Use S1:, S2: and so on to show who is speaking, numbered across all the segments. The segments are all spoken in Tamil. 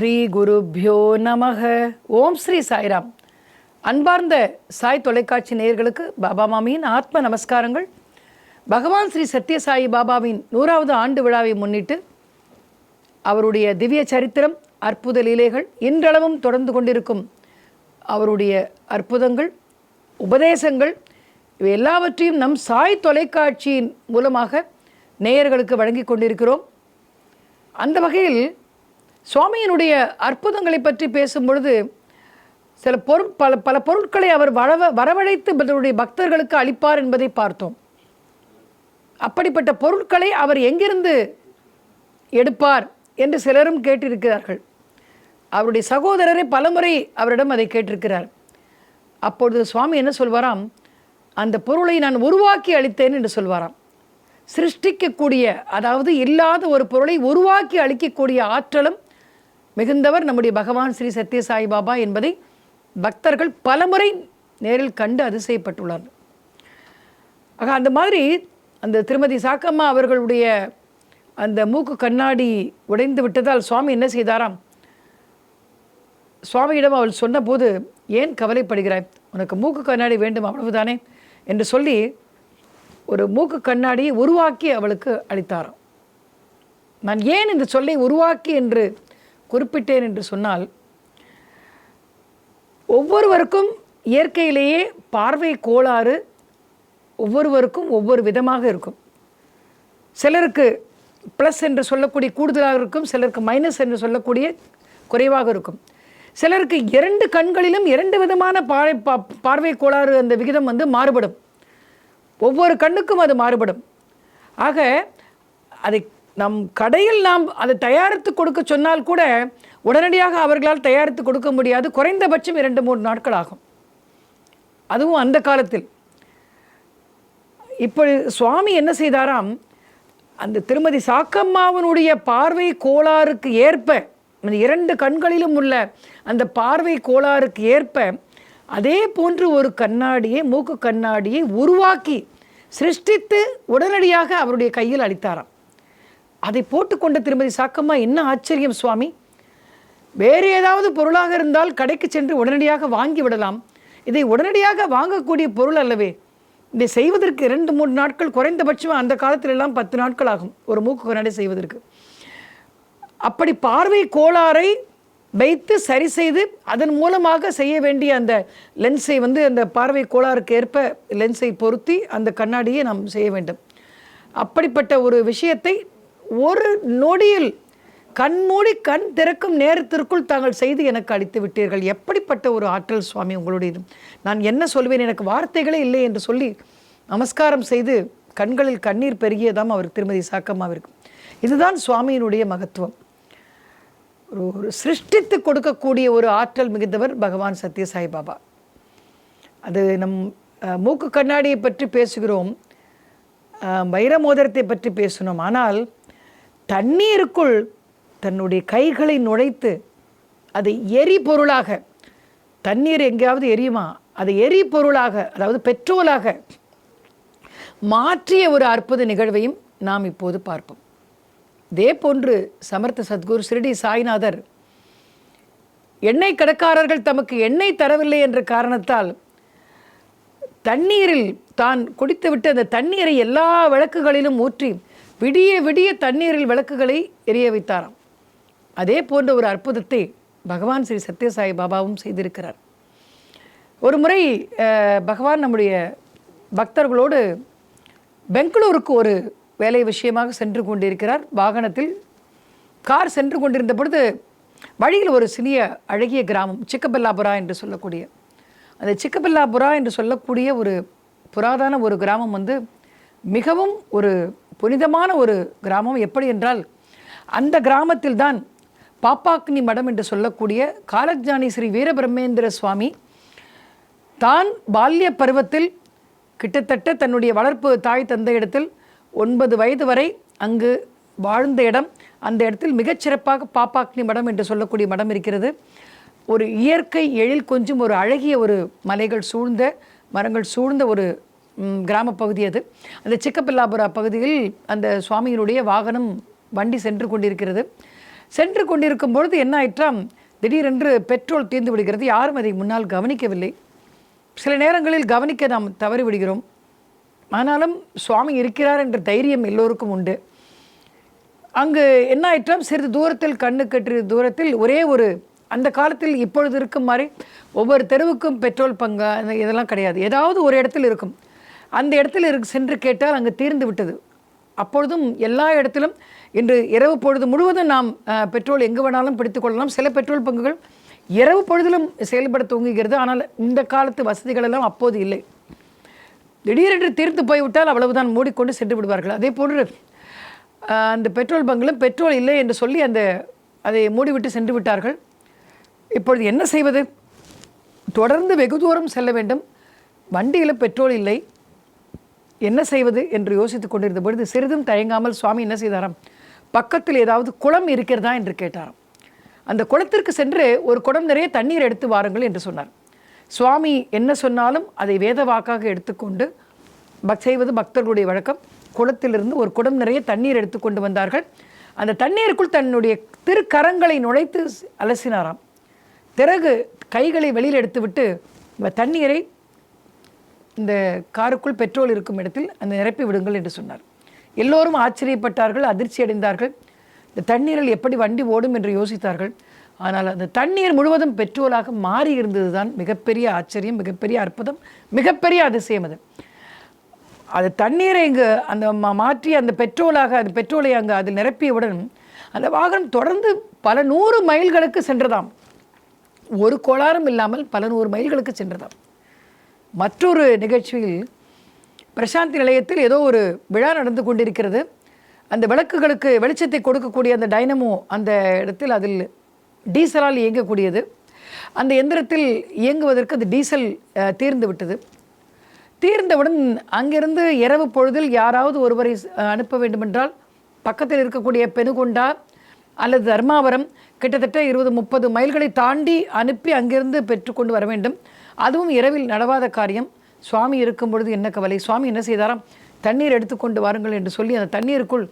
S1: ஸ்ரீ குருப்யோ நமக. ஓம் ஸ்ரீ சாய்ராம். அன்பார்ந்த சாய் தொலைக்காட்சி நேயர்களுக்கு பாபா மாமியின் ஆத்ம நமஸ்காரங்கள். பகவான் ஸ்ரீ சத்யசாயி பாபாவின் 100வது ஆண்டு விழாவை முன்னிட்டு அவருடைய திவ்ய சரித்திரம், அற்புத லீலைகள், இன்றளவும் தொடர்ந்து கொண்டிருக்கும் அவருடைய அற்புதங்கள், உபதேசங்கள், இவை எல்லாவற்றையும் நம் சாய் தொலைக்காட்சியின் மூலமாக நேயர்களுக்கு வழங்கி கொண்டிருக்கிறோம். அந்த வகையில் சுவாமியினுடைய அற்புதங்களை பற்றி பேசும் பொழுது சில பல பொருட்களை அவர் வரவழைத்து அவருடைய பக்தர்களுக்கு அளிப்பார் என்பதை பார்த்தோம். அப்படிப்பட்ட பொருட்களை அவர் எங்கிருந்து எடுப்பார் என்று சிலரும் கேட்டிருக்கிறார்கள். அவருடைய சகோதரரை பலமுறை அவரிடம் அதை கேட்டிருக்கிறார். அப்பொழுது சுவாமி என்ன சொல்வாராம், அந்த பொருளை நான் உருவாக்கி அளித்தேன் என்று சொல்வாராம். சிருஷ்டிக்கக்கூடிய, அதாவது இல்லாத ஒரு பொருளை உருவாக்கி அளிக்கக்கூடிய ஆற்றலும் மிகுந்தவர் நம்முடைய பகவான் ஸ்ரீ சத்யசாயி பாபா என்பதை பக்தர்கள் பலமுறை நேரில் கண்டு அதிசயப்பட்டுள்ளார்கள். ஆக அந்த மாதிரி அந்த திருமதி சாக்கம்மா அவர்களுடைய அந்த மூக்கு கண்ணாடி உடைந்து விட்டதால் சுவாமி என்ன செய்தாராம், சுவாமியிடம் அவள் சொன்னபோது, ஏன் கவலைப்படுகிறாய், உனக்கு மூக்கு கண்ணாடி வேண்டும் அவ்வளவுதானே என்று சொல்லி ஒரு மூக்கு கண்ணாடியை உருவாக்கி அவளுக்கு அளித்தாராம். நான் ஏன் இந்த சொல்லை உருவாக்கி என்று குறிப்பிட்டேன் என்று சொன்னால், ஒவ்வொருவருக்கும் இயற்கையிலேயே பார்வை கோளாறு ஒவ்வொருவருக்கும் ஒவ்வொரு விதமாக இருக்கும். சிலருக்கு ப்ளஸ் என்று சொல்லக்கூடிய கூடுதலாக இருக்கும், சிலருக்கு மைனஸ் என்று சொல்லக்கூடிய குறைவாக இருக்கும். சிலருக்கு 2 கண்களிலும் 2 விதமான பார்வை கோளாறு, அந்த விகிதம் மாறுபடும். ஒவ்வொரு கண்ணுக்கும் அது மாறுபடும். ஆக அதை நம் கடையில் நாம் அதை தயாரித்து கொடுக்க சொன்னால் கூட உடனடியாக அவர்களால் தயாரித்து கொடுக்க முடியாது. குறைந்தபட்சம் 2-3 நாட்கள் ஆகும். அதுவும் அந்த காலத்தில். இப்படி சுவாமி என்ன செய்தாராம், அந்த திருமதி சாக்கம்மாவனுடைய பார்வை கோளாறுக்கு ஏற்ப, அந்த 2 கண்களிலும் உள்ள அந்த பார்வை கோளாறுக்கு ஏற்ப அதே போன்று ஒரு கண்ணாடியை, மூக்கு கண்ணாடியை உருவாக்கி சிருஷ்டித்து உடனடியாக அவருடைய கையில் அளித்தாராம். அதை போட்டுக்கொண்ட திருமதி சாக்கம்மா, என்ன ஆச்சரியம் சுவாமி, வேறு ஏதாவது பொருளாக இருந்தால் கடைக்கு சென்று உடனடியாக வாங்கி விடலாம், இதை உடனடியாக வாங்கக்கூடிய பொருள் அல்லவே, இதை செய்வதற்கு 2-3 நாட்கள், குறைந்தபட்சம் அந்த காலத்திலெல்லாம் 10 நாட்கள் ஆகும் ஒரு மூக்கு கண்ணாடி செய்வதற்கு. அப்படி பார்வை கோளாறை வைத்து சரி செய்து அதன் மூலமாக செய்ய வேண்டிய அந்த லென்ஸை அந்த பார்வை கோளாறுக்கு ஏற்ப லென்ஸை பொருத்தி அந்த கண்ணாடியை நாம் செய்ய வேண்டும். அப்படிப்பட்ட ஒரு விஷயத்தை ஒரு நொடியில் கண்மூடி கண் திறக்கும் நேரத்திற்குள் தாங்கள் செய்து எனக்கு அளித்து விட்டீர்கள். எப்படிப்பட்ட ஒரு ஆற்றல் சுவாமி உங்களுடையது, நான் என்ன சொல்வேன், எனக்கு வார்த்தைகளே இல்லை என்று சொல்லி நமஸ்காரம் செய்து கண்களில் கண்ணீர் பெருகியதாம் அவர் திருமதி சாக்கம்மாவிற்கு. இதுதான் சுவாமியினுடைய மகத்துவம். ஒரு சிருஷ்டித்து கொடுக்கக்கூடிய ஒரு ஆற்றல் மிகுந்தவர் பகவான் சத்யசாயி பாபா. அது நம் மூக்கு கண்ணாடியை பற்றி பேசுகிறோம், வைர மோதிரத்தை பற்றி பேசினோம். ஆனால் தண்ணீருக்குள் தன்னுடைய கைகளை நுழைத்து அதை எரிபொருளாக, தண்ணீர் எங்கேயாவது எரியுமா, அதை எரிபொருளாக, அதாவது பெட்ரோலாக மாற்றிய ஒரு அற்புத நிகழ்வையும் நாம் இப்போது பார்ப்போம். இதே போன்று சமர்த்த சத்குரு ஷிரடி சாய்நாதர், எண்ணெய் கடைக்காரர்கள் தமக்கு எண்ணெய் தரவில்லை என்ற காரணத்தால் தண்ணீரில் தான் குடித்துவிட்டு அந்த தண்ணீரை எல்லா விளக்குகளிலும் ஊற்றி விடிய விடிய தண்ணீரில் விளக்குகளை எரிய வைத்தாராம். அதே போன்ற ஒரு அற்புதத்தை பகவான் ஸ்ரீ சத்யசாயி பாபாவும் செய்திருக்கிறார். ஒரு முறை பகவான் நம்முடைய பக்தர்களோடு பெங்களூருக்கு ஒரு வேலை விஷயமாக சென்று கொண்டிருக்கிறார். வாகனத்தில் கார் சென்று கொண்டிருந்த பொழுது வழியில் ஒரு சிறிய அழகிய கிராமம், சிக்கபல்லாபுரா என்று சொல்லக்கூடிய, அந்த சிக்கபல்லாபுரா என்று சொல்லக்கூடிய ஒரு புராதன ஒரு கிராமம் மிகவும் ஒரு புனிதமான ஒரு கிராமம். எப்படி என்றால், அந்த கிராமத்தில் தான் பாப்பாக்னி மடம் என்று சொல்லக்கூடிய காலஜானி ஸ்ரீ வீரபிரம்மேந்திர சுவாமி தான் பால்ய பருவத்தில் கிட்டத்தட்ட தன்னுடைய வளர்ப்பு தாய் தந்தை இடத்தில் 9 வயது வரை அங்கு வாழ்ந்த இடம். அந்த இடத்தில் மிகச்சிறப்பாக பாப்பாக்னி மடம் என்று சொல்லக்கூடிய மடம் இருக்கிறது. ஒரு இயற்கை எழில் கொஞ்சம் ஒரு அழகிய ஒரு மலைகள் சூழ்ந்த, மரங்கள் சூழ்ந்த ஒரு கிராம பகுதி அது. அந்த சிக்கபல்லாபுரா பகுதியில் அந்த சுவாமியினுடைய வாகனம் வண்டி சென்று கொண்டிருக்கிறது. சென்று கொண்டிருக்கும் பொழுது என்ன ஆயிற்றாம், திடீரென்று பெட்ரோல் தீர்ந்து விடுகிறது. யாரும் அதை முன்னால் கவனிக்கவில்லை. சில நேரங்களில் கவனிக்க நாம் தவறி விடுகிறோம். ஆனாலும் சுவாமி இருக்கிறார் என்ற தைரியம் எல்லோருக்கும் உண்டு. அங்கு என்ன ஆயிற்றாம், சிறிது தூரத்தில் கண்ணு கட்டிய தூரத்தில் ஒரே ஒரு, அந்த காலத்தில் இப்பொழுது இருக்கும் மாதிரி ஒவ்வொரு தெருவுக்கும் பெட்ரோல் பங்கா இதெல்லாம் கிடையாது. ஏதாவது ஒரு இடத்தில் இருக்கும். அந்த இடத்தில் சென்று கேட்டால் அங்கே தீர்ந்து விட்டது. அப்பொழுதும் எல்லா இடத்திலும் இன்று இரவு பொழுது முழுவதும் நாம் பெட்ரோல் எங்கு வேணாலும் பிடித்துக் கொள்ளலாம். சில பெட்ரோல் பங்குகள் இரவு பொழுதிலும் செயல்பட துவங்குகிறது. ஆனால் இந்த காலத்து வசதிகள் எல்லாம் அப்போது இல்லை. திடீரென்று தீர்த்து போய்விட்டால் அவ்வளவுதான், மூடிக்கொண்டு சென்று விடுவார்கள். அதே போன்று அந்த பெட்ரோல் பங்கிலும் பெட்ரோல் இல்லை என்று சொல்லி அதை மூடிவிட்டு சென்று விட்டார்கள். இப்பொழுது என்ன செய்வது? தொடர்ந்து வெகு தூரம் செல்ல வேண்டும், வண்டியில் பெட்ரோல் இல்லை, என்ன செய்வது என்று யோசித்துக் கொண்டிருந்த பொழுது சிறிதும் தயங்காமல் சுவாமி என்ன செய்தாராம், பக்கத்தில் ஏதாவது குளம் இருக்கிறதா என்று கேட்டாராம். அந்த குளத்திற்கு சென்று ஒரு குடம் நிறைய தண்ணீர் எடுத்து வாருங்கள் என்று சொன்னார். சுவாமி என்ன சொன்னாலும் அதை வேத வாக்காக எடுத்துக்கொண்டு செய்வது பக்தர்களுடைய வழக்கம். குளத்திலிருந்து ஒரு குடம் நிறைய தண்ணீர் எடுத்துக்கொண்டு வந்தார்கள். அந்த தண்ணீருக்குள் தன்னுடைய திருக்கரங்களை நுழைத்து அலசினாராம். பிறகு கைகளை வெளியில் எடுத்துவிட்டு தண்ணீரை இந்த காருக்குள் பெட்ரோல் இருக்கும் இடத்தில் அந்த நிரப்பி விடுங்கள் என்று சொன்னார். எல்லோரும் ஆச்சரியப்பட்டார்கள், அதிர்ச்சி அடைந்தார்கள். இந்த தண்ணீரில் எப்படி வண்டி ஓடும் என்று யோசித்தார்கள். ஆனால் அந்த தண்ணீர் முழுவதும் பெட்ரோலாக மாறி இருந்தது தான் மிகப்பெரிய ஆச்சரியம், மிகப்பெரிய அற்புதம், மிகப்பெரிய அதிசயம். அது தண்ணீரை இங்கு அந்த மாற்றி அந்த பெட்ரோலாக அந்த பெட்ரோலை அங்கு அதில் நிரப்பியவுடன் அந்த வாகனம் தொடர்ந்து பல 100 மைல்களுக்கு சென்றதாம். ஒரு கோளாறும் இல்லாமல் பல 100 மைல்களுக்கு சென்றதாம். மற்றொரு நிகழ்ச்சியில் பிரசாந்தி நிலையத்தில் ஏதோ ஒரு விழா நடந்து கொண்டிருக்கிறது. அந்த விளக்குகளுக்கு வெளிச்சத்தை கொடுக்கக்கூடிய அந்த டைனமோ அந்த இடத்தில் அதில் டீசலால் இயங்கக்கூடியது. அந்த எந்திரத்தில் இயங்குவதற்கு அது டீசல் தீர்ந்து விட்டது. தீர்ந்தவுடன் அங்கிருந்து இரவு பொழுதில் யாராவது ஒருவரை அனுப்ப வேண்டுமென்றால் பக்கத்தில் இருக்கக்கூடிய பெனுகொண்டா அல்லது தர்மாவரம் கிட்டத்தட்ட 20-30 மைல்களை தாண்டி அனுப்பி அங்கிருந்து பெற்றுக்கொண்டு வர வேண்டும். அதுவும் இரவில் நடவாத காரியம். சுவாமி இருக்கும் பொழுது என்ன கவலை. சுவாமி என்ன செய்தாராம், தண்ணீர் எடுத்துக்கொண்டு வாருங்கள் என்று சொல்லி அந்த தண்ணீருக்குள்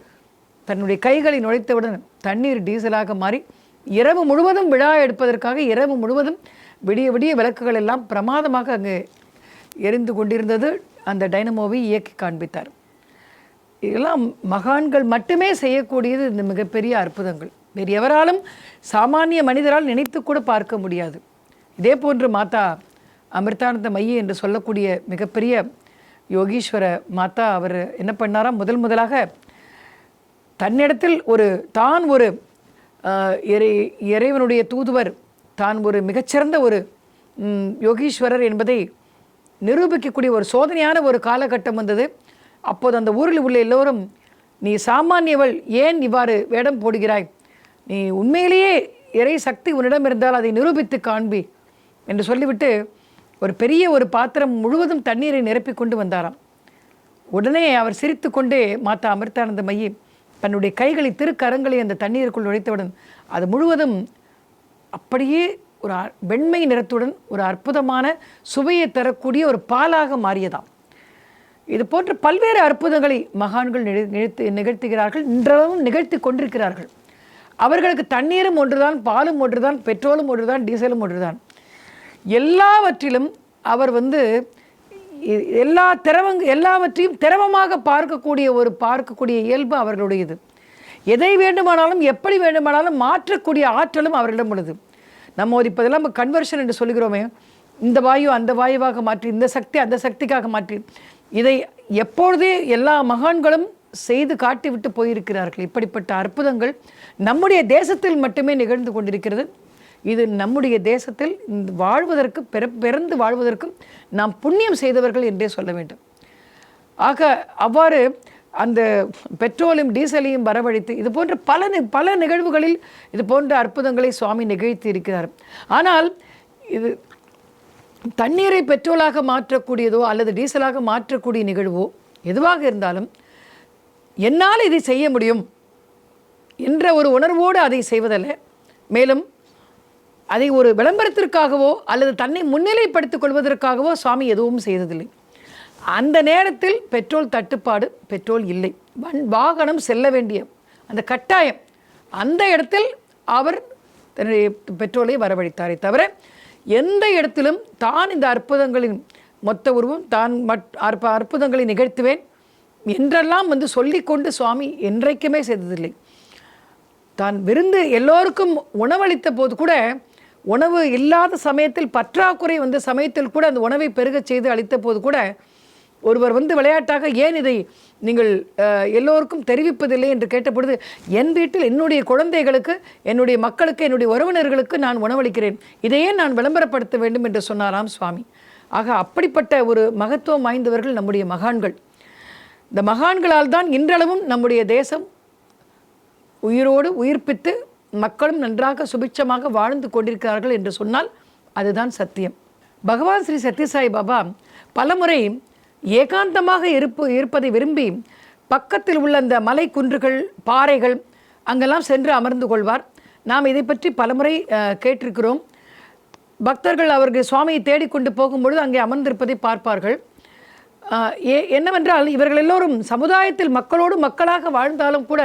S1: தன்னுடைய கைகளை நுழைத்தவுடன் தண்ணீர் டீசலாக மாறி இரவு முழுவதும் விழா எடுப்பதற்காக இரவு முழுவதும் விடிய விடிய விளக்குகள் எல்லாம் பிரமாதமாக அங்கு எரிந்து கொண்டிருந்தது. அந்த டைனமோவை இயக்கி காண்பித்தார். இதெல்லாம் மகான்கள் மட்டுமே செய்யக்கூடியது. இந்த மிகப்பெரிய அற்புதங்கள் வேறு எவராலும் சாமானிய மனிதரால் நினைத்து கூட பார்க்க முடியாது. இதே போன்று மாதா அமிர்தானந்த மைய என்று சொல்லக்கூடிய மிகப்பெரிய யோகீஸ்வர மாதா அவர் என்ன பண்ணாராம், முதலாக தன்னிடத்தில் தான் ஒரு இறைவனுடைய தூதுவர், தான் ஒரு மிகச்சிறந்த ஒரு யோகீஸ்வரர் என்பதை நிரூபிக்கக்கூடிய ஒரு சோதனையான ஒரு காலகட்டம் வந்தது. அப்போது அந்த ஊரில் உள்ள எல்லோரும், நீ சாமானியவள், ஏன் இவ்வாறு வேடம் போடுகிறாய், நீ உண்மையிலேயே இறை சக்தி உன்னிடம் இருந்தால் அதை நிரூபித்து காண்பி என்று சொல்லிவிட்டு ஒரு பெரிய ஒரு பாத்திரம் முழுவதும் தண்ணீரை நிரப்பி கொண்டு வந்தாராம். உடனே அவர் சிரித்து கொண்டே மாதா அமிர்தானந்த மைய தன்னுடைய கைகளை திருக்கரங்களை அந்த தண்ணீருக்குள் நுழைத்தவுடன் அது முழுவதும் அப்படியே ஒரு வெண்மை நிறத்துடன் ஒரு அற்புதமான சுவையை தரக்கூடிய ஒரு பாலாக மாறியதாம். இது போன்ற பல்வேறு அற்புதங்களை மகான்கள் நிகழ்த்துகிறார்கள், இன்றளவும் நிகழ்த்தி கொண்டிருக்கிறார்கள். அவர்களுக்கு தண்ணீரும் ஒன்றுதான், பாலும் ஒன்றுதான், பெட்ரோலும் ஒன்றுதான், டீசலும் ஒன்றுதான். எல்லாவற்றிலும் அவர் எல்லாவற்றையும் திரவமாக பார்க்கக்கூடிய இயல்பு அவர்களுடையது. எதை வேண்டுமானாலும் எப்படி வேண்டுமானாலும் மாற்றக்கூடிய ஆற்றலும் அவர்களிடம் உள்ளது. நம்ம இப்போதெல்லாம் கன்வர்ஷன் என்று சொல்லுகிறோமே, இந்த வாயு அந்த வாயுவாக மாற்றி, இந்த சக்தி அந்த சக்திக்காக மாற்றி, இதை எப்பொழுதே எல்லா மகான்களும் செய்து காட்டிவிட்டு போயிருக்கிறார்கள். இப்படிப்பட்ட அற்புதங்கள் நம்முடைய தேசத்தில் மட்டுமே நிகழ்ந்து கொண்டிருக்கிறது. இது நம்முடைய தேசத்தில் வாழ்வதற்கு பிறந்து வாழ்வதற்கும் நாம் புண்ணியம் செய்தவர்கள் என்றே சொல்ல வேண்டும். ஆக அவ்வாறு அந்த பெட்ரோலையும் டீசலையும் வரவழைத்து இது போன்ற பல நிகழ்வுகளில் இது போன்ற அற்புதங்களை சுவாமி நிகழ்த்தி இருக்கிறார். ஆனால் இது தண்ணீரை பெட்ரோலாக மாற்றக்கூடியதோ அல்லது டீசலாக மாற்றக்கூடிய நிகழ்வோ எதுவாக இருந்தாலும் என்னால் இதை செய்ய முடியும் என்ற ஒரு உணர்வோடு அதை செய்வதல்ல. மேலும் அதை ஒரு விளம்பரத்திற்காகவோ அல்லது தன்னை முன்னிலைப்படுத்திக் கொள்வதற்காகவோ சுவாமி எதுவும் செய்ததில்லை. அந்த நேரத்தில் பெட்ரோல் தட்டுப்பாடு, பெட்ரோல் இல்லை, வாகனம் செல்ல வேண்டிய அந்த கட்டாயம், அந்த இடத்தில் அவர் தன்னுடைய பெட்ரோலை வரவழைத்தாரே தவிர எந்த இடத்திலும் தான் இந்த அற்புதங்களின் மொத்த உருவம் தான் அற்புதங்களை நிகழ்த்துவேன் என்றெல்லாம் சொல்லிக்கொண்டு சுவாமி என்றைக்குமே செய்ததில்லை. தான் விருந்து எல்லோருக்கும் உணவளித்த போது கூட, உணவு இல்லாத சமயத்தில் பற்றாக்குறை வந்த சமயத்தில் கூட அந்த உணவை பெருகச் செய்து அளித்த போது கூட ஒருவர் விளையாட்டாக ஏன் இதை நீங்கள் எல்லோருக்கும் தெரிவிப்பதில்லை என்று கேட்டபொழுது, என் வீட்டில் என்னுடைய குழந்தைகளுக்கு, என்னுடைய மக்களுக்கு, என்னுடைய உறவினர்களுக்கு நான் உணவளிக்கிறேன், இதையே நான் விளம்பரப்படுத்த வேண்டும் என்று சொன்னாராம் சுவாமி. ஆக அப்படிப்பட்ட ஒரு மகத்துவம் வாய்ந்தவர்கள் நம்முடைய மகான்கள். இந்த மகான்களால் தான் இன்றளவும் நம்முடைய தேசம் உயிரோடு உயிர்ப்பித்து மக்களும் நன்றாக சுபிட்சமாக வாழ்ந்து கொண்டிருக்கிறார்கள் என்று சொன்னால் அதுதான் சத்தியம். பகவான் ஸ்ரீ சத்யசாய் பாபா பலமுறை ஏகாந்தமாக இருப்பதை விரும்பி பக்கத்தில் உள்ள அந்த மலை குன்றுகள், பாறைகள் அங்கெல்லாம் சென்று அமர்ந்து கொள்வார். நாம் இதை பற்றி பலமுறை கேட்டிருக்கிறோம். பக்தர்கள் அவர்கள் சுவாமியை தேடிக்கொண்டு போகும்பொழுது அங்கே அமர்ந்திருப்பதை பார்ப்பார்கள். என்னவென்றால் இவர்கள் எல்லோரும் சமுதாயத்தில் மக்களோடு மக்களாக வாழ்ந்தாலும் கூட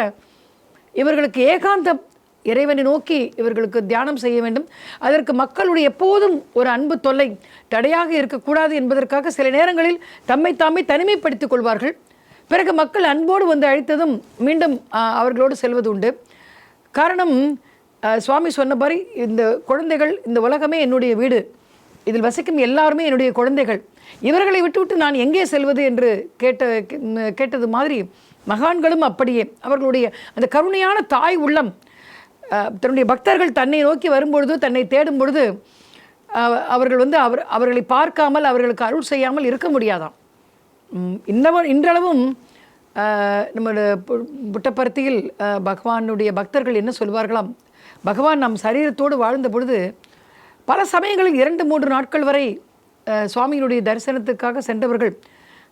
S1: இவர்களுக்கு ஏகாந்தம், இறைவனை நோக்கி இவர்களுக்கு தியானம் செய்ய வேண்டும். அதற்கு மக்களுடைய எப்போதும் ஒரு அன்பு தொல்லை தடையாக இருக்கக்கூடாது என்பதற்காக சில நேரங்களில் தம்மை தாமே தனிமைப்படுத்திக் கொள்வார்கள். பிறகு மக்கள் அன்போடு அழைத்ததும் மீண்டும் அவர்களோடு செல்வது உண்டு. காரணம், சுவாமி சொன்னபடி இந்த குழந்தைகள், இந்த உலகமே என்னுடைய வீடு, இதில் வசிக்கும் எல்லாருமே என்னுடைய குழந்தைகள், இவர்களை விட்டுவிட்டு நான் எங்கே செல்வது என்று கேட்டது மாதிரி மகான்களும் அப்படியே அவர்களுடைய அந்த கருணையான தாய் உள்ளம் தன்னுடைய பக்தர்கள் தன்னை நோக்கி வரும்பொழுது, தன்னை தேடும் பொழுது அவர்கள் அவர்களை பார்க்காமல் அவர்களுக்கு அருள் செய்யாமல் இருக்க முடியாதாம். இன்றளவும் நம்முடைய புட்டபர்த்தியில் பகவானுடைய பக்தர்கள் என்ன சொல்வார்களாம், பகவான் நம் சரீரத்தோடு வாழ்ந்த பொழுது பல சமயங்களில் 2-3 நாட்கள் வரை சுவாமியினுடைய தரிசனத்துக்காக சென்றவர்கள்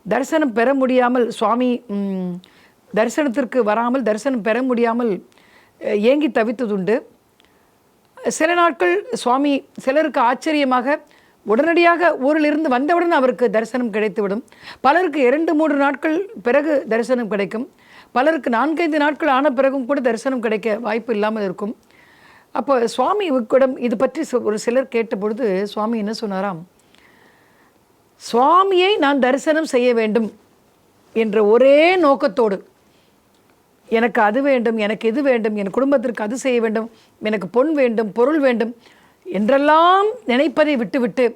S1: தரிசனம் பெற முடியாமல், சுவாமி தரிசனத்திற்கு வராமல் தரிசனம் பெற முடியாமல் ஏங்கி தவித்ததுண்டு. சில நாட்கள் சுவாமி சிலருக்கு ஆச்சரியமாக உடனடியாக ஊரிலிருந்து வந்தவுடன் அவருக்கு தரிசனம் கிடைத்துவிடும். பலருக்கு 2-3 நாட்கள் பிறகு தரிசனம் கிடைக்கும். பலருக்கு 4-5 நாட்கள் ஆன பிறகும் கூட தரிசனம் கிடைக்க வாய்ப்பு இல்லாமல் இருக்கும். அப்போ சுவாமி இவரிடம் இது பற்றி ஒரு சிலர் கேட்ட பொழுது சுவாமி என்ன சொன்னாராம், சுவாமியை நான் தரிசனம் செய்ய வேண்டும் என்ற ஒரே நோக்கத்தோடு, எனக்கு அது வேண்டும், எனக்கு இது வேண்டும், என் குடும்பத்திற்கு அது செய்ய வேண்டும், எனக்கு பொன் வேண்டும், பொருள் வேண்டும் என்றெல்லாம் நினைப்பதை விட்டுவிட்டு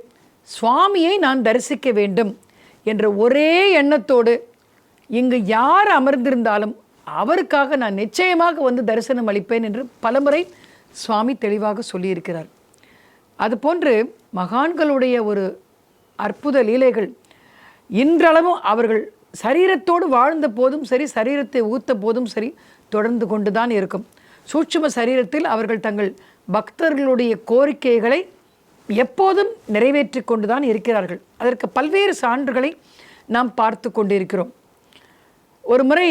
S1: சுவாமியை நான் தரிசிக்க வேண்டும் என்ற ஒரே எண்ணத்தோடு இங்கு யார் அமர்ந்திருந்தாலும் அவருக்காக நான் நிச்சயமாக தரிசனம் அளிப்பேன் என்று பலமுறை சுவாமி தெளிவாக சொல்லியிருக்கிறார். அதுபோன்று மகான்களுடைய ஒரு அற்புத லீலைகள் இன்றளவும் அவர்கள் சரீரத்தோடு வாழ்ந்த போதும் சரி, சரீரத்தை ஊத்த போதும் சரி, தொடர்ந்து கொண்டு தான் இருக்கும். சூட்சும சரீரத்தில் அவர்கள் தங்கள் பக்தர்களுடைய கோரிக்கைகளை எப்போதும் நிறைவேற்றி கொண்டு தான் இருக்கிறார்கள். அதற்கு பல்வேறு சான்றுகளை நாம் பார்த்து கொண்டிருக்கிறோம். ஒரு முறை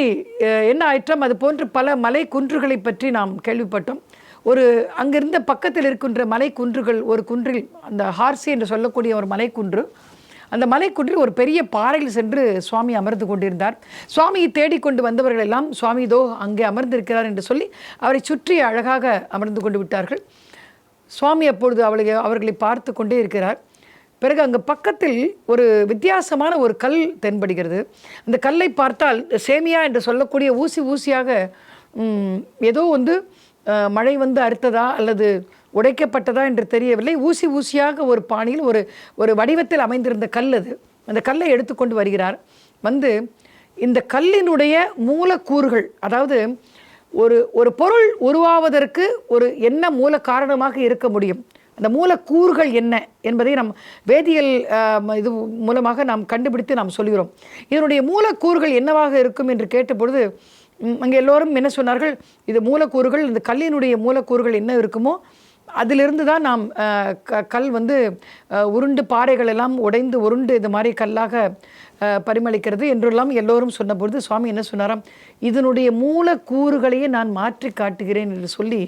S1: என்ன ஆயிற்றம், அது போன்று பல மலை குன்றுகளை பற்றி நாம் கேள்விப்பட்டோம். அங்கிருந்த பக்கத்தில் இருக்கின்ற மலை குன்றுகள், ஒரு குன்றில் அந்த ஹார்சி என்று சொல்லக்கூடிய ஒரு மலைக்குன்று, அந்த மலைக்குன்றில் ஒரு பெரிய பாறையில் சென்று சுவாமி அமர்ந்து கொண்டிருந்தார். சுவாமியை தேடிக்கொண்டு வந்தவர்கள் எல்லாம் சுவாமி இதோ அங்கே அமர்ந்திருக்கிறார் என்று சொல்லி அவரை சுற்றி அழகாக அமர்ந்து கொண்டு விட்டார்கள். சுவாமி அப்பொழுது அவர்களை பார்த்து கொண்டே இருக்கிறார். பிறகு அங்கே பக்கத்தில் ஒரு வித்தியாசமான ஒரு கல் தென்படுகிறது. அந்த கல்லை பார்த்தால் சேமியா என்று சொல்லக்கூடிய ஊசி ஊசியாக ஏதோ மழை அறுத்ததா அல்லது உடைக்கப்பட்டதா என்று தெரியவில்லை, ஊசி ஊசியாக ஒரு பாணியில் ஒரு வடிவத்தில் அமைந்திருந்த கல் அது. அந்த கல்லை எடுத்துக்கொண்டு வருகிறார். இந்த கல்லினுடைய மூலக்கூறுகள், அதாவது ஒரு பொருள் உருவாவதற்கு என்ன மூல காரணமாக இருக்க முடியும், அந்த மூலக்கூறுகள் என்ன என்பதை நம் வேதியியல் இது மூலமாக நாம் கண்டுபிடித்து நாம் சொல்கிறோம். இதனுடைய மூலக்கூறுகள் என்னவாக இருக்கும் என்று கேட்டபொழுது அங்கே எல்லோரும் என்ன சொன்னார்கள், இது மூலக்கூறுகள், இந்த கல்லினுடைய மூலக்கூறுகள் என்ன இருக்குமோ அதிலிருந்து தான் நாம் கல் உருண்டு பாறைகள் எல்லாம் உடைந்து உருண்டு இது மாதிரி கல்லாக பரிமளிக்கிறது என்றெல்லாம் எல்லோரும் சொன்னபொழுது சுவாமி என்ன சொன்னாராம், இதனுடைய மூலக்கூறுகளையே நான் மாற்றி காட்டுகிறேன் என்று சொல்லி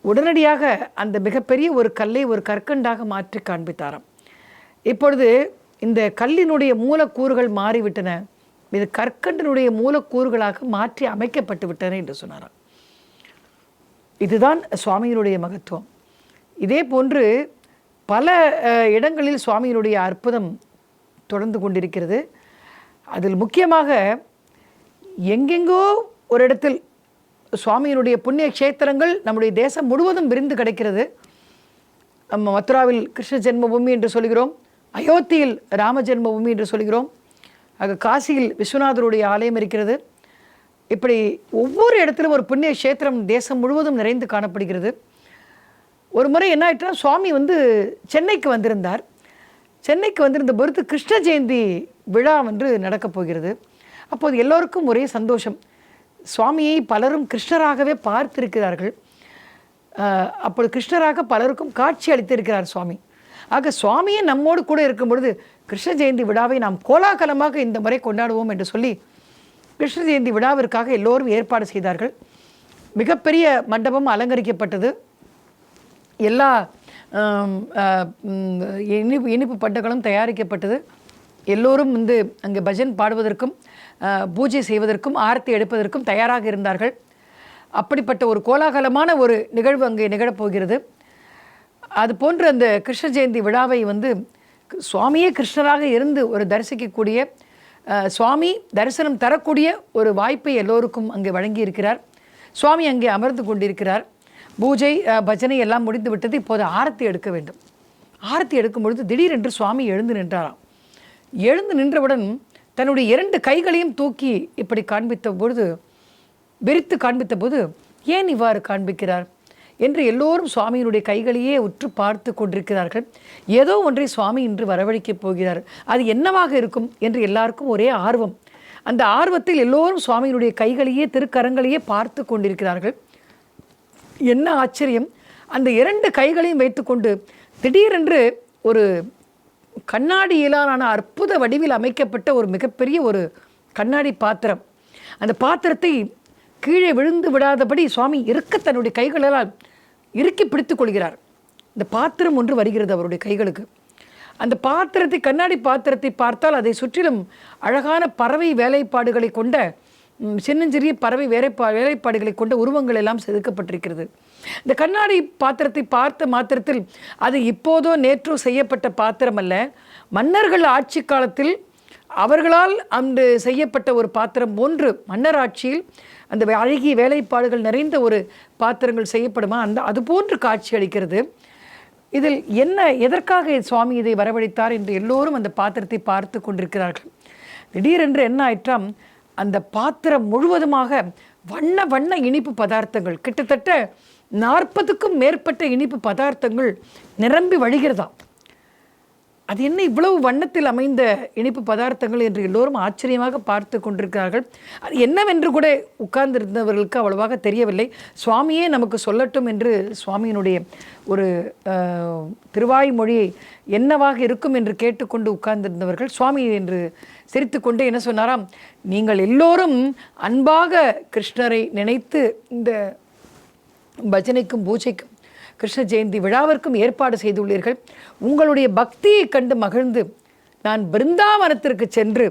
S1: உடனடியாக அந்த மிகப்பெரிய ஒரு கல்லை ஒரு கற்கண்டாக மாற்றி காண்பித்தாராம். இப்பொழுது இந்த கல்லினுடைய மூலக்கூறுகள் மாறிவிட்டன, இது கற்கண்டினுடைய மூலக்கூறுகளாக மாற்றி அமைக்கப்பட்டு விட்டன என்று சொன்னாராம். இதுதான் சுவாமியினுடைய மகத்துவம். இதே போன்று பல இடங்களில் சுவாமியினுடைய அற்புதம் தொடர்ந்து கொண்டிருக்கிறது. அதில் முக்கியமாக எங்கெங்கோ ஒரு இடத்தில் சுவாமியினுடைய புண்ணிய க்ஷேத்திரங்கள் நம்முடைய தேசம் முழுவதும் விரிந்து கிடைக்கிறது. நம்ம மதுராவில் கிருஷ்ண ஜென்மபூமி என்று சொல்கிறோம், அயோத்தியில் ராம ஜென்மபூமி என்று சொல்கிறோம், ஆக காசியில் விஸ்வநாதருடைய ஆலயம் இருக்கிறது. இப்படி ஒவ்வொரு இடத்திலும் ஒரு புண்ணிய க்ஷேத்திரம் தேசம் முழுவதும் நிறைந்து காணப்படுகிறது. ஒரு முறை என்ன ஆயிட்டா, சுவாமி சென்னைக்கு வந்திருந்தார். சென்னைக்கு வந்திருந்த பொறுத்து கிருஷ்ண ஜெயந்தி விழா நடக்கப் போகிறது. அப்போது எல்லோருக்கும் ஒரே சந்தோஷம். சுவாமியை பலரும் கிருஷ்ணராகவே பார்த்திருக்கிறார்கள். அப்போது கிருஷ்ணராக பலருக்கும் காட்சி அளித்திருக்கிறார் சுவாமி. ஆக சுவாமியே நம்மோடு கூட இருக்கும் பொழுது கிருஷ்ண ஜெயந்தி விழாவை நாம் கோலாகலமாக இந்த முறை கொண்டாடுவோம் என்று சொல்லி கிருஷ்ண ஜெயந்தி விழாவிற்காக எல்லோரும் ஏற்பாடு செய்தார்கள். மிகப்பெரிய மண்டபம் அலங்கரிக்கப்பட்டது. எல்லா இனிப்பு பண்டங்களும் தயாரிக்கப்பட்டது. எல்லோரும் அங்கே பஜன் பாடுவதற்கும் பூஜை செய்வதற்கும் ஆரத்தி எடுப்பதற்கும் தயாராக இருந்தார்கள். அப்படிப்பட்ட ஒரு கோலாகலமான ஒரு நிகழ்வு அங்கே நிகழப்போகிறது. அது போன்று அந்த கிருஷ்ண ஜெயந்தி விழாவை சுவாமியே கிருஷ்ணராக இருந்து ஒரு தரிசிக்கக்கூடிய, சுவாமி தரிசனம் தரக்கூடிய ஒரு வாய்ப்பை எல்லோருக்கும் அங்கே வழங்கியிருக்கிறார். சுவாமி அங்கே அமர்ந்து கொண்டிருக்கிறார். பூஜை பஜனை எல்லாம் முடிந்து விட்டது. இப்போது ஆரத்தி எடுக்க வேண்டும். ஆரத்தி எடுக்கும் பொழுது திடீரென்று சுவாமி எழுந்து நின்றாராம். எழுந்து நின்றவுடன் தன்னுடைய 2 கைகளையும் தூக்கி இப்படி விரித்து காண்பித்த போது ஏன் இவ்வாறு காண்பிக்கிறார் என்று எல்லோரும் சுவாமியினுடைய கைகளையே உற்று பார்த்து கொண்டிருக்கிறார்கள். ஏதோ ஒன்றை சுவாமி இன்று வரவழைக்கப் போகிறார், அது என்னவாக இருக்கும் என்று எல்லாருக்கும் ஒரே ஆர்வம். அந்த ஆர்வத்தில் எல்லோரும் சுவாமியினுடைய கைகளையே திருக்கரங்களையே பார்த்து கொண்டிருக்கிறார்கள். என்ன ஆச்சரியம்! அந்த 2 கைகளையும் வைத்துக்கொண்டு திடீரென்று ஒரு கண்ணாடியிலான அற்புத வடிவில் அமைக்கப்பட்ட ஒரு மிகப்பெரிய ஒரு கண்ணாடி பாத்திரம், அந்த பாத்திரத்தை கீழே விழுந்து விடாதபடி சுவாமி தன்னுடைய கைகளால் இறுக்கி பிடித்துக் கொள்கிறார். இந்த பாத்திரம் ஒன்று வருகிறது அவருடைய கைகளுக்கு. அந்த பாத்திரத்தை, கண்ணாடி பாத்திரத்தை பார்த்தால் அதை சுற்றிலும் அழகான பறவை வேலைப்பாடுகளை கொண்ட, சின்னஞ்சிறிய பறவை வேலைப்பாடுகளை கொண்ட உருவங்கள் எல்லாம் செதுக்கப்பட்டிருக்கிறது. இந்த கண்ணாடி பாத்திரத்தை பார்த்த மாத்திரத்தில் அது இப்போதோ நேற்றோ செய்யப்பட்ட பாத்திரம் அல்ல, மன்னர்கள் ஆட்சி காலத்தில் அவர்களால் அன்று செய்யப்பட்ட ஒரு பாத்திரம் போன்று, மன்னர் ஆட்சியில் அந்த அழகிய வேலைப்பாடுகள் நிறைந்த ஒரு பாத்திரங்கள் செய்யப்படுமா, அது போன்று காட்சி அளிக்கிறது. இதில் எதற்காக சுவாமி இதை வரவழைத்தார் என்று எல்லோரும் அந்த பாத்திரத்தை பார்த்து கொண்டிருக்கிறார்கள். திடீரென்று என்ன ஆயிற்றாம், அந்த பாத்திரம் முழுவதுமாக வண்ண வண்ண இனிப்பு பதார்த்தங்கள், கிட்டத்தட்ட 40க்கும் மேற்பட்ட இனிப்பு பதார்த்தங்கள் நிரம்பி வழிகிறதாம். அது என்ன இவ்வளவு வண்ணத்தில் அமைந்த இனிப்பு பதார்த்தங்கள் என்று எல்லோரும் ஆச்சரியமாக பார்த்து கொண்டிருக்கிறார்கள். அது என்னவென்று கூட உட்கார்ந்திருந்தவர்களுக்கு அவ்வளவாக தெரியவில்லை. சுவாமியே நமக்கு சொல்லட்டும் என்று சுவாமியினுடைய ஒரு திருவாய்மொழியை என்னவாக இருக்கும் என்று கேட்டுக்கொண்டு உட்கார்ந்திருந்தவர்கள் சுவாமி என்று சிரித்துக்கொண்டு என்ன சொன்னாராம், நீங்கள் எல்லோரும் அன்பாக கிருஷ்ணரை நினைத்து இந்த பஜனைக்கும் பூஜைக்கும் கிருஷ்ண ஜெயந்தி விழாவிற்கும் ஏற்பாடு செய்துள்ளீர்கள். உங்களுடைய பக்தியை கண்டு மகிழ்ந்து நான் பிருந்தாவனத்திற்கு சென்று,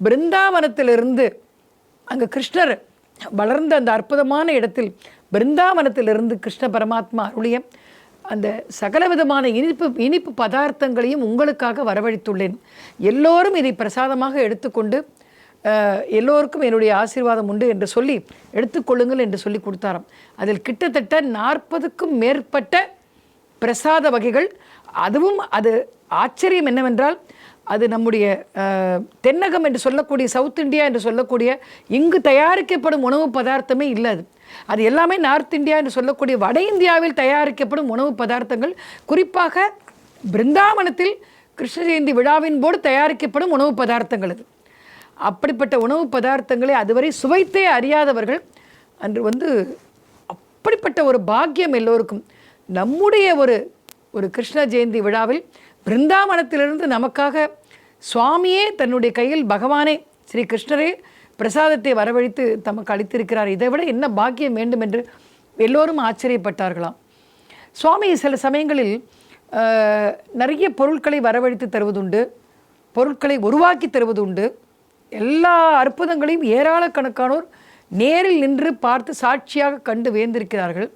S1: பிருந்தாவனத்திலிருந்து அங்கு கிருஷ்ணர் வளர்ந்த அந்த அற்புதமான இடத்தில் பிருந்தாவனத்திலிருந்து கிருஷ்ண பரமாத்மா அருளிய அந்த சகலவிதமான இனிப்பு பதார்த்தங்களையும் உங்களுக்காக வரவழைத்துள்ளேன். எல்லோரும் இதை பிரசாதமாக எடுத்துக்கொண்டு எல்லோருக்கும் என்னுடைய ஆசீர்வாதம் உண்டு என்று சொல்லி எடுத்துக்கொள்ளுங்கள் என்று சொல்லி கொடுத்தாராம். அதில் கிட்டத்தட்ட 40க்கும் மேற்பட்ட பிரசாத வகைகள். அதுவும் அது ஆச்சரியம் என்னவென்றால், அது நம்முடைய தென்னகம் என்று சொல்லக்கூடிய, சவுத் இந்தியா என்று சொல்லக்கூடிய இங்கு தயாரிக்கப்படும் உணவு பதார்த்தமே இல்லை. அது எல்லாமே நார்த் இந்தியா என்று சொல்லக்கூடிய வட இந்தியாவில் தயாரிக்கப்படும் உணவு பதார்த்தங்கள். குறிப்பாக பிருந்தாவனத்தில் கிருஷ்ண ஜெயந்தி விழாவின் போது தயாரிக்கப்படும் உணவு பதார்த்தங்கள் அது. அப்படிப்பட்ட உணவு பதார்த்தங்களை அதுவரை சுவைத்தே அறியாதவர்கள் அன்று அப்படிப்பட்ட ஒரு பாக்கியம் எல்லோருக்கும். நம்முடைய ஒரு கிருஷ்ண ஜெயந்தி விழாவில் பிருந்தாவனத்திலிருந்து நமக்காக சுவாமியே தன்னுடைய கையில் பகவானே ஸ்ரீ கிருஷ்ணரே பிரசாதத்தை வரவழைத்து தமக்கு அளித்திருக்கிறார். இதை விட என்ன பாக்கியம் வேண்டும் என்று எல்லோரும் ஆச்சரியப்பட்டார்களாம். சுவாமி சில சமயங்களில் நிறைய பொருட்களை வரவழைத்து தருவதுண்டு, பொருட்களை உருவாக்கி தருவதுண்டு. எல்லா அற்புதங்களையும் ஏராளக்கணக்கானோர் நேரில் நின்று பார்த்து சாட்சியாக கண்டு வேந்திருக்கிறார்கள்.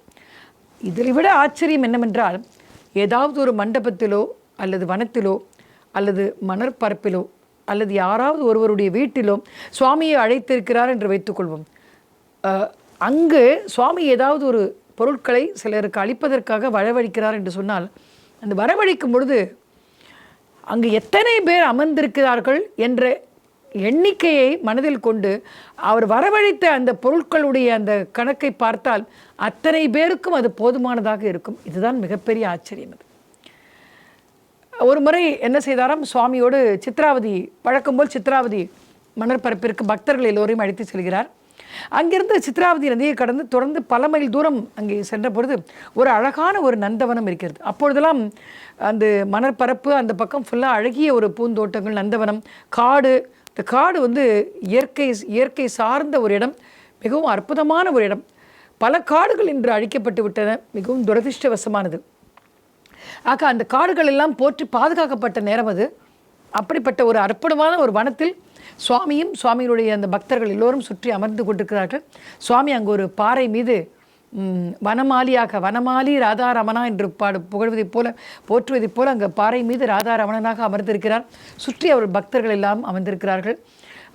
S1: இதில் விட ஆச்சரியம் என்னவென்றால், ஏதாவது ஒரு மண்டபத்திலோ அல்லது வனத்திலோ அல்லது மணற்பரப்பிலோ அல்லது யாராவது ஒருவருடைய வீட்டிலோ சுவாமியை அழைத்திருக்கிறார் என்று வைத்துக்கொள்வோம். அங்கு சுவாமி ஏதாவது ஒரு பொருட்களை சிலருக்கு அளிப்பதற்காக வரவழைக்கிறார் என்று சொன்னால், அந்த வரவழைக்கும் பொழுது அங்கு எத்தனை பேர் அமர்ந்திருக்கிறார்கள் என்ற எண்ணிக்கையை மனதில் கொண்டு அவர் வரவழைத்த அந்த பொருட்களுடைய அந்த கணக்கை பார்த்தால் அத்தனை பேருக்கும் அது போதுமானதாக இருக்கும். இதுதான் மிகப்பெரிய ஆச்சரியம். அது ஒரு முறை என்ன செய்தாராம், சுவாமியோடு சித்ராவதி, வழக்கம் போல் சித்ராவதி மணற்பரப்பிற்கு பக்தர்கள் எல்லோரையும் அழைத்து செல்கிறார். அங்கிருந்து சித்ராவதி நதியை கடந்து தொடர்ந்து பல மைல் தூரம் அங்கே சென்ற பொழுது ஒரு அழகான ஒரு நந்தவனம் இருக்கிறது. அப்பொழுதெல்லாம் அந்த மணற்பரப்பு அந்த பக்கம் ஃபுல்லாக அழகிய ஒரு பூந்தோட்டங்கள், நந்தவனம், காடு. இந்த காடு இயற்கை சார்ந்த ஒரு இடம், மிகவும் அற்புதமான ஒரு இடம். பல காடுகள் இன்று அழிக்கப்பட்டு விட்டன, மிகவும் துரதிருஷ்டவசமானது. ஆக அந்த காடுகள் எல்லாம் போற்றி பாதுகாக்கப்பட்ட நேரம் அது. அப்படிப்பட்ட ஒரு அற்புதமான ஒரு வனத்தில் சுவாமியும் சுவாமியினுடைய அந்த பக்தர்கள் எல்லோரும் சுற்றி அமர்ந்து கொண்டிருக்கிறார்கள். சுவாமி அங்கு ஒரு பாறை மீது வனமாலி ராதாரமணா என்று புகழ்வதைப் போல போற்றுவதைப் போல அங்கே பாறை மீது ராதாரமணனாக அமர்ந்திருக்கிறார். சுற்றி அவர் பக்தர்கள் எல்லாம் அமர்ந்திருக்கிறார்கள்.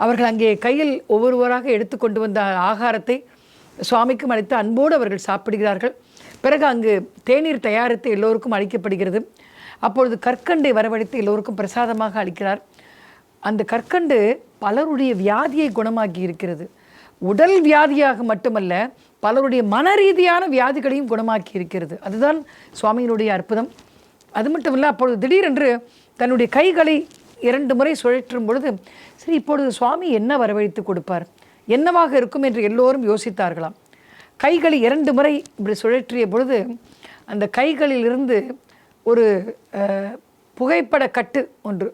S1: அவர்கள் அங்கே கையில் ஒவ்வொருவராக எடுத்து கொண்டு வந்த ஆகாரத்தை சுவாமிக்கும் அளித்து அன்போடு அவர்கள் சாப்பிடுகிறார்கள். பிறகு அங்கு தேநீர் தயாரித்து எல்லோருக்கும் அளிக்கப்படுகிறது. அப்பொழுது கற்கண்டை வரவழைத்து எல்லோருக்கும் பிரசாதமாக அளிக்கிறார். அந்த கற்கண்டு பலருடைய வியாதியை குணமாக்கி இருக்கிறது. உடல் வியாதியாக மட்டுமல்ல, பலருடைய மன ரீதியான வியாதிகளையும் குணமாக்கி இருக்கிறது. அதுதான் சுவாமியினுடைய அற்புதம். அது மட்டும் இல்லை, அப்பொழுது திடீரென்று தன்னுடைய கைகளை 2 முறை சுழற்றும் பொழுது, சரி இப்பொழுது சுவாமி என்ன வரவழைத்து கொடுப்பார், என்னவாக இருக்கும் என்று எல்லோரும் யோசித்தார்களாம். கைகளை 2 முறை இப்படி சுழற்றிய பொழுது அந்த கைகளிலிருந்து ஒரு புகைப்பட கட்டு ஒன்று,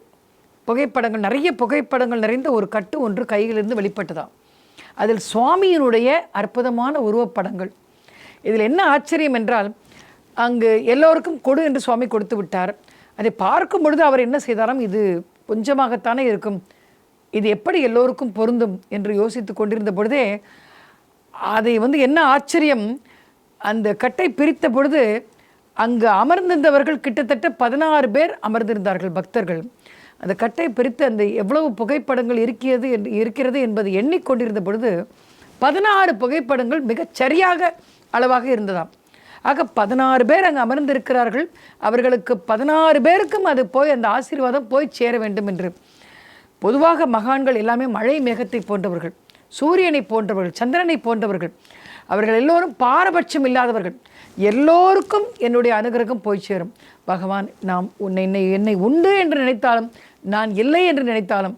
S1: நிறைய புகைப்படங்கள் நிறைந்த ஒரு கட்டு ஒன்று கையிலிருந்து வெளிப்பட்டதாம். அதில் சுவாமியினுடைய அற்புதமான உருவப்படங்கள். இதில் என்ன ஆச்சரியம் என்றால், அங்கு எல்லோருக்கும் கொடு என்று சுவாமி கொடுத்து விட்டார். அதை பார்க்கும் பொழுது அவர் என்ன செய்தாராம், இது கொஞ்சமாகத்தானே இருக்கும், இது எப்படி எல்லோருக்கும் பொருந்தும் என்று யோசித்து கொண்டிருந்த பொழுதே அதை என்ன ஆச்சரியம், அந்த கட்டை பிரித்த பொழுது அங்கு அமர்ந்திருந்தவர்கள் கிட்டத்தட்ட 16 பேர் அமர்ந்திருந்தார்கள் பக்தர்கள். அந்த கட்டை பிரித்து அந்த எவ்வளவு புகைப்படங்கள் இருக்கிறது என்பதை எண்ணிக்கொண்டிருந்த பொழுது 16 புகைப்படங்கள் மிகச் சரியாக அளவாக இருந்ததாம். ஆக 16 பேர் அங்கு அமர்ந்திருக்கிறார்கள். அவர்களுக்கு 16 பேருக்கும் அது போய் அந்த ஆசீர்வாதம் போய் சேர வேண்டும் என்று. பொதுவாக மகான்கள் எல்லாமே மழை மேகத்தை போன்றவர்கள், சூரியனை போன்றவர்கள், சந்திரனை போன்றவர்கள். அவர்கள் எல்லோரும் பாரபட்சம் இல்லாதவர்கள். எல்லோருக்கும் என்னுடைய அனுகிரகம் போய் சேரும். பகவான், நாம் என்னை உண்டு என்று நினைத்தாலும், நான் இல்லை என்று நினைத்தாலும்,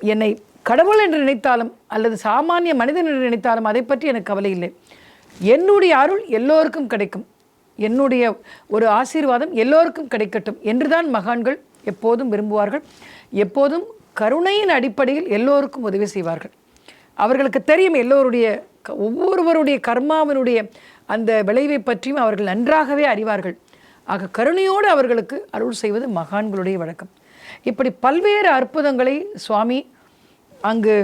S1: என்னை கடவுள் என்று நினைத்தாலும் அல்லது சாமானிய மனிதன் என்று நினைத்தாலும் அதை பற்றி எனக்கு கவலை இல்லை. என்னுடைய அருள் எல்லோருக்கும் கிடைக்கும், என்னுடைய ஒரு ஆசீர்வாதம் எல்லோருக்கும் கிடைக்கட்டும் என்றுதான் மகான்கள் எப்போதும் விரும்புவார்கள். எப்போதும் கருணையின் அடிப்படையில் எல்லோருக்கும் உதவி செய்வார்கள். அவர்களுக்கு தெரியும் ஒவ்வொருவருடைய கர்மாவினுடைய அந்த விளைவை பற்றியும் அவர்கள் நன்றாகவே அறிவார்கள். ஆக கருணையோடு அவர்களுக்கு அருள் செய்வது மகான்களுடைய வழக்கம். இப்படி பல்வேறு அற்புதங்களை சுவாமி அங்கு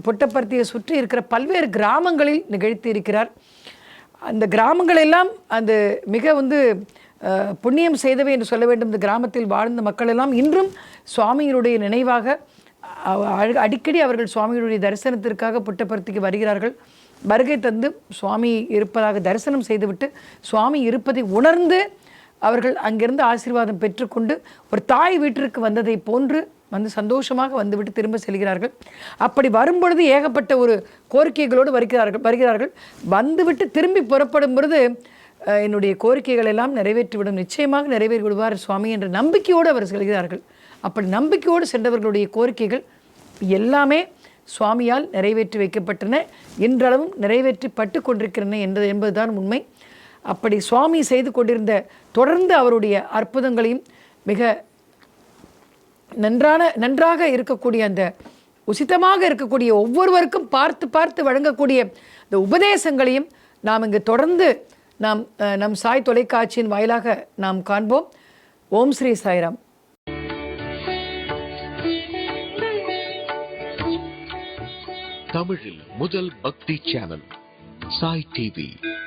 S1: புட்டபர்த்தியை சுற்றி இருக்கிற பல்வேறு கிராமங்களில் நிகழ்த்தி இருக்கிறார். அந்த கிராமங்கள் எல்லாம் அந்த மிக புண்ணியம் செய்தவை என்று சொல்ல வேண்டும். இந்த கிராமத்தில் வாழ்ந்த மக்கள் எல்லாம் இன்றும் சுவாமியினுடைய நினைவாக அடிக்கடி அவர்கள் சுவாமியுடைய தரிசனத்திற்காக புட்டபர்த்திக்கு வருகிறார்கள். வருகை தந்து சுவாமி இருப்பதாக தரிசனம் செய்துவிட்டு சுவாமி இருப்பதை உணர்ந்து அவர்கள் அங்கிருந்து ஆசீர்வாதம் பெற்றுக்கொண்டு ஒரு தாய் வீட்டிற்கு வந்ததை போன்று சந்தோஷமாக வந்துவிட்டு திரும்ப செல்கிறார்கள். அப்படி வரும்பொழுது ஏகப்பட்ட ஒரு கோரிக்கைகளோடு வருகிறார்கள். வந்துவிட்டு திரும்பி புறப்படும் பொழுது என்னுடைய கோரிக்கைகள் எல்லாம் நிறைவேற்றிவிடும், நிச்சயமாக நிறைவேறி விடுவார் சுவாமி என்ற நம்பிக்கையோடு அவர் செல்கிறார்கள். அப்படி நம்பிக்கையோடு சென்றவர்களுடைய கோரிக்கைகள் எல்லாமே சுவாமியால் நிறைவேற்றி வைக்கப்பட்டன, இன்றளவும் நிறைவேற்றி பட்டு கொண்டிருக்கிறன என்பதுதான் உண்மை. அப்படி சுவாமி செய்து கொண்டிருந்த தொடர்ந்து அவருடைய அற்புதங்களையும் மிக நன்றாக இருக்கக்கூடிய அந்த உசிதமாக இருக்கக்கூடிய ஒவ்வொருவருக்கும் பார்த்து வழங்கக்கூடிய இந்த உபதேசங்களையும் நாம் இங்கு தொடர்ந்து நம் சாய் தொலைக்காட்சியின் வாயிலாக நாம் காண்போம். ஓம் ஸ்ரீ சாய்ராம்.
S2: தமிழில் முதல் பக்தி சேனல் சாய் டிவி.